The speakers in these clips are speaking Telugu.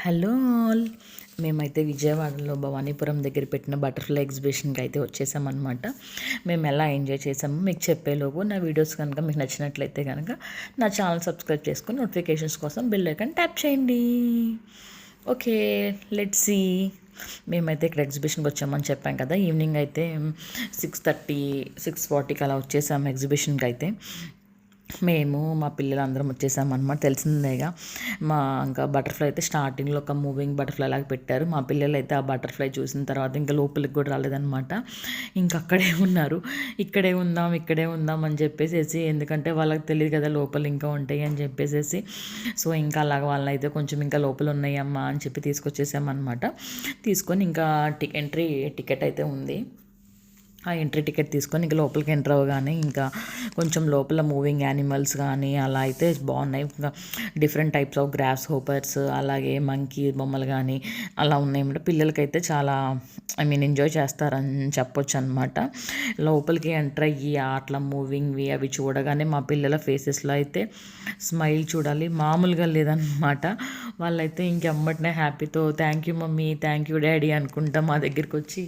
Hello all. మేమైతే విజయవాడలో భవానీపురం దగ్గర పెట్టిన బటర్ఫ్లై ఎగ్జిబిషన్కి అయితే వచ్చేసామన్నమాట. మేము ఎలా ఎంజాయ్ చేసామో మీకు చెప్పేలోపు నా వీడియోస్ కనుక మీకు నచ్చినట్లయితే కనుక నా ఛానల్ సబ్స్క్రైబ్ చేసుకొని నోటిఫికేషన్స్ కోసం బెల్ ఐకాన్ ట్యాప్ చేయండి. Okay, let's see. మేమైతే ఇక్కడ ఎగ్జిబిషన్కి వచ్చామని చెప్పాం కదా. ఈవినింగ్ అయితే 6:30 6:40కి అలా వచ్చేసాము ఎగ్జిబిషన్కి అయితే. మేము మా పిల్లలందరం వచ్చేసామన్నమాట. తెలిసిందేగా, ఇంకా బటర్ఫ్లై అయితే స్టార్టింగ్లో ఒక మూవింగ్ బటర్ఫ్లై లాగా పెట్టారు. మా పిల్లలు అయితే ఆ బటర్ఫ్లై చూసిన తర్వాత ఇంకా లోపలికి కూడా రాలేదన్నమాట. ఇంకా అక్కడే ఉన్నారు. ఇక్కడే ఉందాం అని చెప్పేసి, ఎందుకంటే వాళ్ళకి తెలియదు కదా లోపల ఇంకా ఉంటాయి అని చెప్పేసి. సో ఇంకా అలాగ వాళ్ళని అయితే కొంచెం ఇంకా లోపల ఉన్నాయమ్మా అని చెప్పి తీసుకొచ్చేసామన్నమాట. తీసుకొని ఇంకా ఎంట్రీ టికెట్ అయితే ఉంది. ఆ ఎంట్రీ టికెట్ తీసుకొని ఇంకా లోపలికి ఎంటర్ అవ్వగానే ఇంకా కొంచెం లోపల మూవింగ్ యానిమల్స్ కానీ అలా అయితే బాగున్నాయి. ఇంకా different types of grasshoppers, అలాగే మంకీ బొమ్మలు కానీ అలా ఉన్నాయన్నమాట. పిల్లలకైతే చాలా ఎంజాయ్ చేస్తారని చెప్పొచ్చు అనమాట. లోపలికి ఎంటర్ అయ్యి అట్లా మూవింగ్వి అవి చూడగానే మా పిల్లల ఫేసెస్లో అయితే స్మైల్ చూడాలి, మామూలుగా లేదన్నమాట. వాళ్ళైతే ఇంకెమ్మటనే హ్యాపీతో thank you mummy, thank you daddy అనుకుంటా మా దగ్గరికి వచ్చి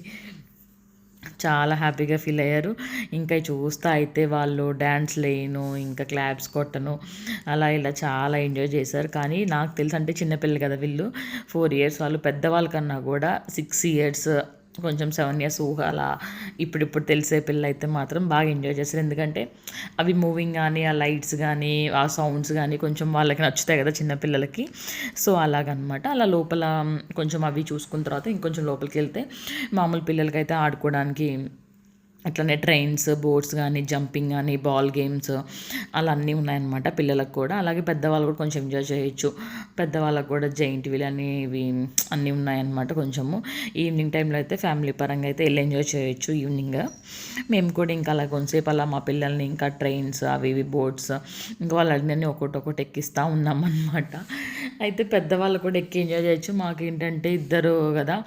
చాలా హ్యాపీగా ఫీల్ అయ్యారు. ఇంకా చూస్తా అయితే వాళ్ళు డ్యాన్స్ లేను, ఇంకా క్లాప్స్ కొట్టను, అలా ఇలా చాలా ఎంజాయ్ చేశారు. కానీ నాకు తెలుసు, అంటే చిన్నపిల్లలు కదా వీళ్ళు, 4 years వాళ్ళు. పెద్దవాళ్ళ కన్నా కూడా 6 years, కొంచెం 7 years ఊహ అలా ఇప్పుడు తెలిసే పిల్లలు అయితే మాత్రం బాగా ఎంజాయ్ చేస్తారు. ఎందుకంటే అవి మూవింగ్ కానీ, ఆ లైట్స్ కానీ, ఆ సౌండ్స్ కానీ కొంచెం వాళ్ళకి నచ్చుతాయి కదా చిన్నపిల్లలకి. సో అలాగనమాట. అలా లోపల కొంచెం అవి చూసుకున్న తర్వాత ఇంకొంచెం లోపలికి వెళ్తే మామూలు పిల్లలకైతే ఆడుకోవడానికి అట్లనే ట్రైన్స్, బోట్స్ కానీ, జంపింగ్ కానీ, బాల్ గేమ్స్ అలా అన్నీ ఉన్నాయన్నమాట పిల్లలకు కూడా. అలాగే పెద్దవాళ్ళు కూడా కొంచెం ఎంజాయ్ చేయొచ్చు. పెద్దవాళ్ళకు కూడా జైంట్ వీల్ అని ఇవి అన్నీ ఉన్నాయన్నమాట. కొంచెము ఈవినింగ్ టైంలో అయితే ఫ్యామిలీ పరంగా అయితే వెళ్ళి ఎంజాయ్ చేయొచ్చు ఈవినింగ్. మేము కూడా ఇంకా అలా కొంతసేపు అలా మా పిల్లల్ని ఇంకా ట్రైన్స్ అవి ఇవి బోట్స్ ఇంకా వాళ్ళు అన్నీ ఒకటి ఎక్కిస్తూ ఉన్నామన్నమాట. అయితే పెద్దవాళ్ళు కూడా ఎక్కి ఎంజాయ్ చేయొచ్చు. మాకేంటంటే ఇద్దరు కదా,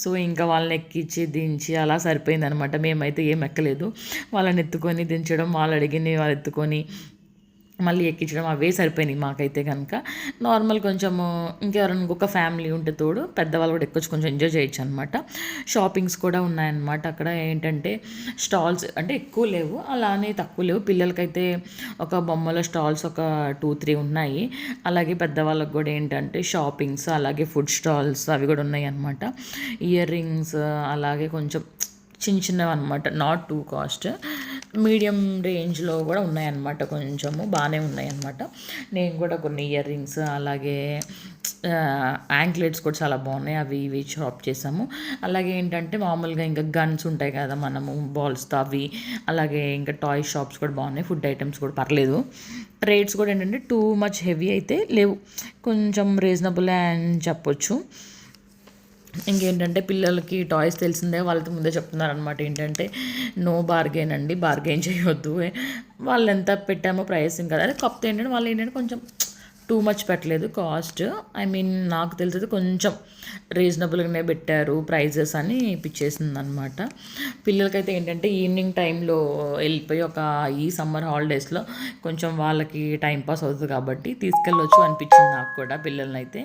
సో ఇంకా వాళ్ళని ఎక్కించి దించి అలా సరిపోయిందనమాట. మేమైతే ఏం ఎక్కలేదు. వాళ్ళని ఎత్తుకొని దించడం, వాళ్ళు అడిగినవి వాళ్ళు ఎత్తుకొని మళ్ళీ ఎక్కించడం అవే సరిపోయినాయి మాకైతే కనుక. నార్మల్ కొంచెము ఇంకెవరైనా ఇంకొక ఫ్యామిలీ ఉంటే తోడు పెద్దవాళ్ళు కూడా ఎక్కొచ్చి కొంచెం ఎంజాయ్ చేయొచ్చు అనమాట. షాపింగ్స్ కూడా ఉన్నాయన్నమాట. అక్కడ ఏంటంటే స్టాల్స్ అంటే ఎక్కువ లేవు, అలానే తక్కువ లేవు. పిల్లలకైతే ఒక బొమ్మల స్టాల్స్ ఒక 2-3 ఉన్నాయి. అలాగే పెద్దవాళ్ళకి కూడా ఏంటంటే షాపింగ్స్, అలాగే ఫుడ్ స్టాల్స్ అవి కూడా ఉన్నాయి అనమాట. ఇయర్ రింగ్స్ అలాగే కొంచెం చిన్నవి అనమాట, నాట్ టూ కాస్ట్, మీడియం రేంజ్లో కూడా ఉన్నాయన్నమాట. కొంచెము బాగానే ఉన్నాయన్నమాట. నేను కూడా కొన్ని ఇయర్ రింగ్స్ అలాగే యాంక్లెట్స్ కూడా చాలా బాగున్నాయి, అవి ఇవి షాప్ చేసాము. అలాగే ఏంటంటే మామూలుగా ఇంకా గన్స్ ఉంటాయి కదా మనము బాల్స్తో, అవి అలాగే ఇంకా టాయ్ షాప్స్ కూడా బాగున్నాయి. ఫుడ్ ఐటమ్స్ కూడా పర్లేదు. రేట్స్ కూడా ఏంటంటే టూ మచ్ హెవీ అయితే లేవు, కొంచెం రీజనబుల్ అని చెప్పొచ్చు. ఇంకేంటంటే పిల్లలకి టాయ్స్ తెలిసిందే, వాళ్ళతో ముందే చెప్తున్నారు అనమాట. ఏంటంటే నో బార్గెన్ అండి, బార్గెన్ చేయొద్దు, వాళ్ళు ఎంత పెట్టామో ప్రైసింగ్ కదా. కాకపోతే ఏంటంటే వాళ్ళు ఏంటంటే కొంచెం టూ మచ్ పెట్టలేదు కాస్ట్. నాకు తెలిసేది కొంచెం రీజనబుల్గానే పెట్టారు ప్రైజెస్ అని పిచ్చేసింది అనమాట. పిల్లలకైతే ఏంటంటే ఈవినింగ్ టైంలో వెళ్ళిపోయి ఈ సమ్మర్ హాలిడేస్లో కొంచెం వాళ్ళకి టైంపాస్ అవుతుంది కాబట్టి తీసుకెళ్ళొచ్చు అనిపించింది నాకు కూడా పిల్లల్ని అయితే.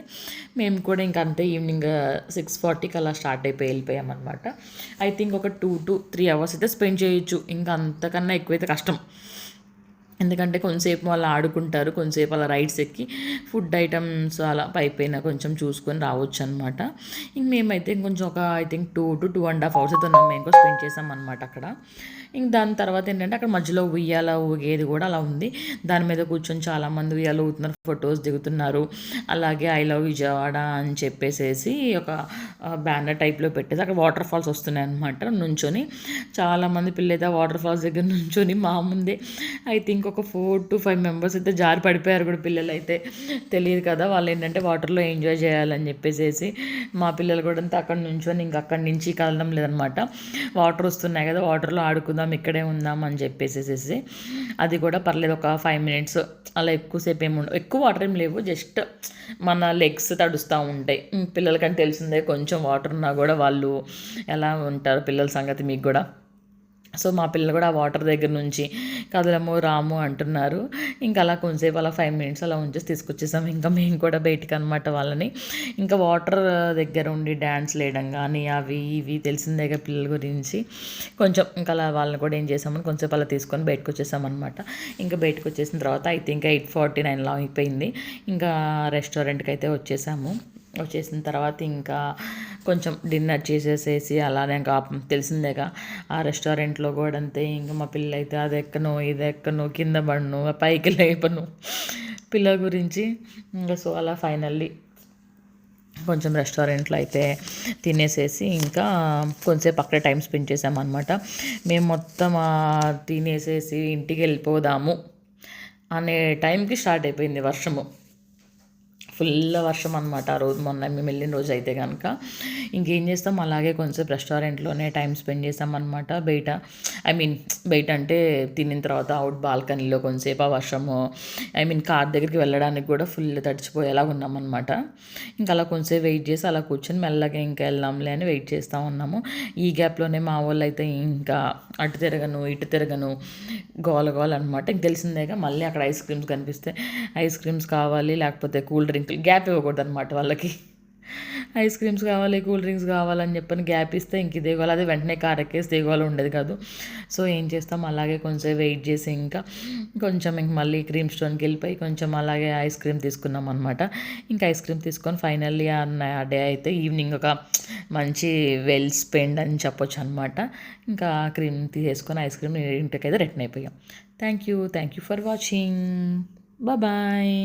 మేము కూడా ఇంకా అంతే ఈవినింగ్ 6:40కి అలా స్టార్ట్ అయిపోయి వెళ్ళిపోయామన్నమాట. ఐ థింక్ ఒక 2 to 3 hours అయితే స్పెండ్ చేయొచ్చు. ఇంకా అంతకన్నా ఎక్కువైతే కష్టం. ఎందుకంటే కొంతసేపు వాళ్ళు ఆడుకుంటారు, కొంతసేపు అలా రైడ్స్ ఎక్కి ఫుడ్ ఐటమ్స్ అలా పైపైన కొంచెం చూసుకొని రావచ్చు అనమాట. ఇంక మేమైతే ఇంకొంచెం ఒక ఐ థింక్ 2 to 2.5 hours అయితే మేము కూడా స్పెండ్ చేసాం అనమాట అక్కడ. ఇంక దాని తర్వాత ఏంటంటే అక్కడ మధ్యలో ఉయ్యాల ఊగేది కూడా అలా ఉంది. దాని మీద కూర్చొని చాలామంది ఉయ్యాల ఊగుతున్నారు, ఫొటోస్ దిగుతున్నారు. అలాగే ఐ లవ్ విజయవాడ అని చెప్పేసి ఒక బ్యానర్ టైప్లో పెట్టేసి అక్కడ వాటర్ ఫాల్స్ వస్తున్నాయి అనమాట. నుంచొని చాలామంది పిల్లలైతే వాటర్ ఫాల్స్ దగ్గర నుంచొని మా ముందే ఐ థింక్ ఒక 4 to 5 members అయితే జారి పడిపోయారు కూడా. పిల్లలు అయితే తెలియదు కదా, వాళ్ళు ఏంటంటే వాటర్లో ఎంజాయ్ చేయాలని చెప్పేసి మా పిల్లలు కూడా అంతా అక్కడ నుంచొని ఇంకా అక్కడి నుంచి కదలడం లేదనమాట. వాటర్ వస్తున్నాయి కదా, వాటర్లో ఆడుకుందాం, ఇక్కడే ఉందాం అని చెప్పేసి అది కూడా పర్లేదు. ఒక 5 minutes అలా ఎక్కువసేపు ఏమి ఉండవు, ఎక్కువ వాటర్ ఏం లేవు, జస్ట్ మన లెగ్స్ తడుస్తూ ఉంటాయి. పిల్లలకంటే తెలిసిందే కొంచెం వాటర్ ఉన్నా కూడా వాళ్ళు ఎలా ఉంటారు పిల్లల సంగతి మీకు కూడా. సో మా పిల్లలు కూడా ఆ వాటర్ దగ్గర నుంచి కదలము రాము అంటున్నారు. ఇంకా అలా కొంచెంసేపు అలా 5 మినిట్స్ అలా ఉంచేసి తీసుకొచ్చేసాం. ఇంకా మేము కూడా బయటికి అనమాట వాళ్ళని. ఇంకా వాటర్ దగ్గర ఉండి డ్యాన్స్ వేయడం కానీ అవి ఇవి తెలిసిందేగా పిల్లల గురించి. కొంచెం ఇంకా అలా వాళ్ళని కూడా ఏం చేసామని కొంచెంసేపు అలా తీసుకొని బయటకు వచ్చేసామన్నమాట. ఇంకా బయటకు వచ్చేసిన తర్వాత అయితే ఇంకా 8:49 అయిపోయింది. ఇంకా రెస్టారెంట్కి అయితే వచ్చేసాము. వచ్చేసిన తర్వాత ఇంకా కొంచెం డిన్నర్ చేసేసేసి అలానే ఇంకా తెలిసిందేగా ఆ రెస్టారెంట్లో కూడా అంతే. ఇంకా మా పిల్లలు అయితే అది ఎక్కను ఇది ఎక్కను కింద పడను పైకి లేపను పిల్లల గురించి. ఇంకా సో అలా ఫైనల్లీ కొంచెం రెస్టారెంట్లో అయితే తినేసేసి ఇంకా కొంచెంసేపు అక్కడే టైం స్పెండ్ చేసామన్నమాట. మేము మొత్తం తినేసేసి ఇంటికి వెళ్ళిపోదాము అనే టైంకి స్టార్ట్ అయిపోయింది వర్షము. ఫుల్ వర్షం అనమాట ఆ రోజు. మొన్న మేము వెళ్ళిన రోజు అయితే కనుక ఇంకేం చేస్తాం, అలాగే కొంచెం రెస్టారెంట్లోనే టైం స్పెండ్ చేస్తామన్నమాట. బయట అంటే తినిన తర్వాత అవుట్ బాల్కనీలో కొంచెంసేపు ఆ వర్షము కార్ దగ్గరికి వెళ్ళడానికి కూడా ఫుల్ తడిచిపోయేలా ఉన్నామన్నమాట. ఇంకా అలా కొంచెంసేపు వెయిట్ చేసి అలా కూర్చొని మెల్లగా ఇంకా వెళ్దాంలే అని వెయిట్ చేస్తూ ఉన్నాము. ఈ గ్యాప్లోనే మా వాళ్ళు అయితే ఇంకా అటు తిరగను ఇటు తిరగను గోల గోల అనమాట. ఇంక తెలిసిందేగా మళ్ళీ అక్కడ ఐస్ క్రీమ్స్ కనిపిస్తే ఐస్ క్రీమ్స్ కావాలి, లేకపోతే కూల్ డ్రింక్లు గ్యాప్ ఇవ్వకూడదు అనమాట వాళ్ళకి. ఐస్ క్రీమ్స్ కావాలి కూల్ డ్రింక్స్ కావాలని చెప్పని గ్యాప్ ఇస్తే ఇంక ఇదే గోల. అదే వెంటనే కార్ ఎక్కేసి దిగోలు ఉండేది కాదు. సో ఏం చేస్తాం, అలాగే కొంచెం వెయిట్ చేసి ఇంకా కొంచెం ఇంక మళ్ళీ క్రీమ్ స్టోన్కి వెళ్ళిపోయి కొంచెం అలాగే ఐస్ క్రీమ్ తీసుకున్నాం అనమాట. ఇంకా ఐస్ క్రీమ్ తీసుకొని ఫైనల్లీ ఆ డే అయితే ఈవినింగ్ ఒక మంచి వెల్ స్పెండ్ అని చెప్పొచ్చు అనమాట. ఇంకా క్రీమ్ తీసేసుకొని ఐస్ క్రీమ్ ఇంటికైతే రిటర్న్ అయిపోయాం. Thank you for watching. Bye.